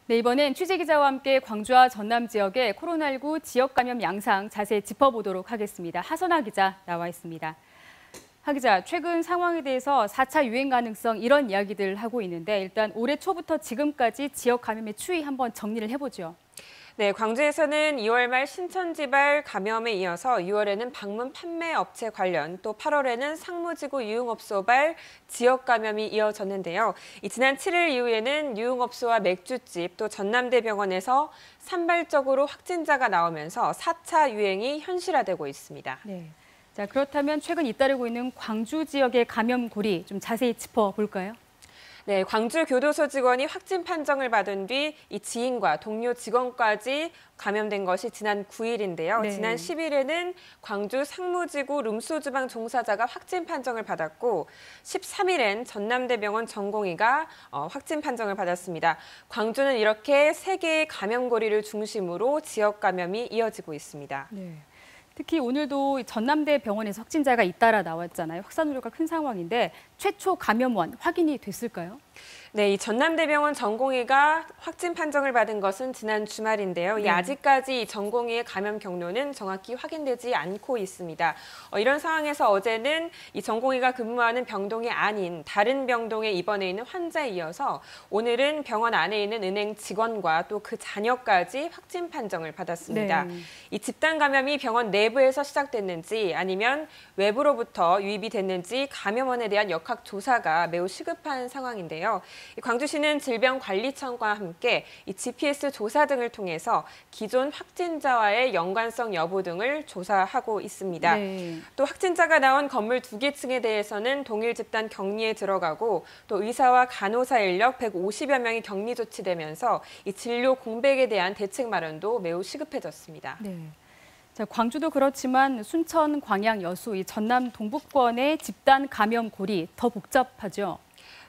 네, 이번엔 취재기자와 함께 광주와 전남 지역의 코로나19 지역 감염 양상 자세히 짚어보도록 하겠습니다. 하선아 기자 나와 있습니다. 하 기자, 최근 상황에 대해서 4차 유행 가능성 이런 이야기들 하고 있는데 일단 올해 초부터 지금까지 지역 감염의 추이 한번 정리를 해보죠. 네, 광주에서는 2월 말 신천지발 감염에 이어서 6월에는 방문 판매 업체 관련, 또 8월에는 상무지구 유흥업소발 지역 감염이 이어졌는데요. 지난 7일 이후에는 유흥업소와 맥주집, 또 전남대병원에서 산발적으로 확진자가 나오면서 4차 유행이 현실화되고 있습니다. 네. 자, 그렇다면 최근 잇따르고 있는 광주 지역의 감염고리 좀 자세히 짚어볼까요? 네, 광주 교도소 직원이 확진 판정을 받은 뒤 이 지인과 동료 직원까지 감염된 것이 지난 9일인데요. 네. 지난 10일에는 광주 상무지구 룸소주방 종사자가 확진 판정을 받았고 13일엔 전남대병원 전공의가 확진 판정을 받았습니다. 광주는 이렇게 3개의 감염고리를 중심으로 지역 감염이 이어지고 있습니다. 네. 특히 오늘도 전남대 병원에서 확진자가 잇따라 나왔잖아요. 확산 우려가 큰 상황인데 최초 감염원 확인이 됐을까요? 네, 이 전남대병원 전공의가 확진 판정을 받은 것은 지난 주말인데요. 네. 아직까지 이 전공의의 감염 경로는 정확히 확인되지 않고 있습니다. 이런 상황에서 어제는 이 전공의가 근무하는 병동이 아닌 다른 병동에 입원해 있는 환자에 이어서 오늘은 병원 안에 있는 은행 직원과 또 그 자녀까지 확진 판정을 받았습니다. 네. 이 집단 감염이 병원 내부에서 시작됐는지 아니면 외부로부터 유입이 됐는지 감염원에 대한 역학 조사가 매우 시급한 상황인데요. 광주시는 질병관리청과 함께 이 GPS 조사 등을 통해서 기존 확진자와의 연관성 여부 등을 조사하고 있습니다. 네. 또 확진자가 나온 건물 2개 층에 대해서는 동일 집단 격리에 들어가고 또 의사와 간호사 인력 150여 명이 격리 조치되면서 이 진료 공백에 대한 대책 마련도 매우 시급해졌습니다. 네. 자, 광주도 그렇지만 순천, 광양, 여수, 이 전남 동부권의 집단 감염 고리 더 복잡하죠.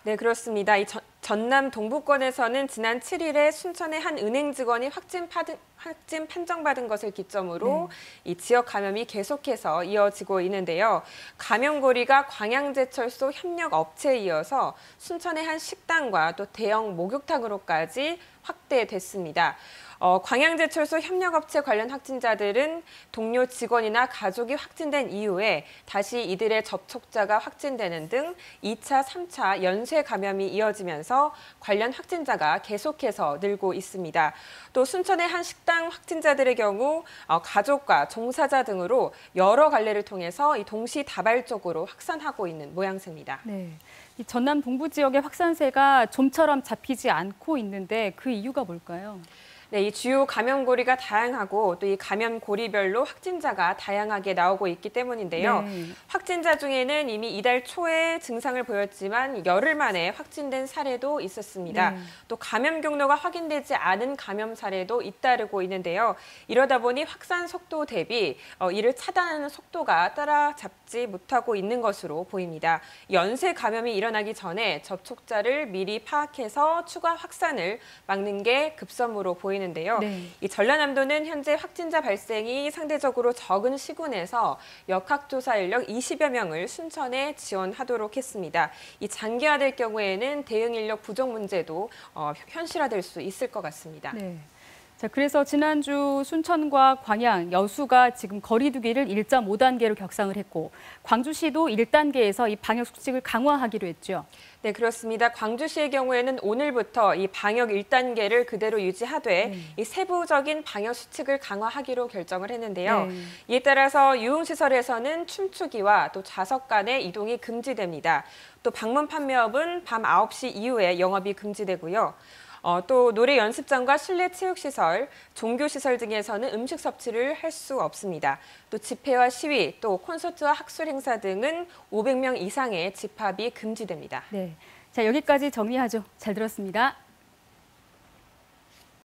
네, 그렇습니다. 전남 동부권에서는 지난 7일에 순천의 한 은행 직원이 확진 판정받은 것을 기점으로 이 지역 감염이 계속해서 이어지고 있는데요. 감염고리가 광양제철소 협력 업체에 이어서 순천의 한 식당과 또 대형 목욕탕으로까지 확대됐습니다. 광양제철소 협력업체 관련 확진자들은 동료 직원이나 가족이 확진된 이후에 다시 이들의 접촉자가 확진되는 등 2차, 3차 연쇄 감염이 이어지면서 관련 확진자가 계속해서 늘고 있습니다. 또 순천의 한 식당 확진자들의 경우 가족과 종사자 등으로 여러 갈래를 통해서 동시다발적으로 확산하고 있는 모양새입니다. 네. 이 전남 동부 지역의 확산세가 좀처럼 잡히지 않고 있는데 그 이유가 뭘까요? 네, 이 주요 감염고리가 다양하고 또 이 감염고리별로 확진자가 다양하게 나오고 있기 때문인데요. 네. 확진자 중에는 이미 이달 초에 증상을 보였지만 열흘 만에 확진된 사례도 있었습니다. 네. 또 감염 경로가 확인되지 않은 감염 사례도 잇따르고 있는데요. 이러다 보니 확산 속도 대비 이를 차단하는 속도가 따라잡지 못하고 있는 것으로 보입니다. 연쇄 감염이 일어나기 전에 접촉자를 미리 파악해서 추가 확산을 막는 게 급선무로 보입니다. 인데요. 네. 이 전라남도는 현재 확진자 발생이 상대적으로 적은 시군에서 역학조사 인력 20여 명을 순천에 지원하도록 했습니다. 이 장기화될 경우에는 대응 인력 부족 문제도 현실화될 수 있을 것 같습니다. 네. 자, 그래서 지난주 순천과 광양, 여수가 지금 거리 두기를 1.5단계로 격상을 했고 광주시도 1단계에서 이 방역 수칙을 강화하기로 했죠. 네, 그렇습니다. 광주시의 경우에는 오늘부터 이 방역 1단계를 그대로 유지하되 이 세부적인 방역 수칙을 강화하기로 결정을 했는데요. 네. 이에 따라서 유흥시설에서는 춤추기와 또 좌석 간의 이동이 금지됩니다. 또 방문 판매업은 밤 9시 이후에 영업이 금지되고요. 또 노래 연습장과 실내 체육시설, 종교시설 등에서는 음식 섭취를 할 수 없습니다. 또 집회와 시위, 또 콘서트와 학술 행사 등은 500명 이상의 집합이 금지됩니다. 네. 자, 여기까지 정리하죠. 잘 들었습니다.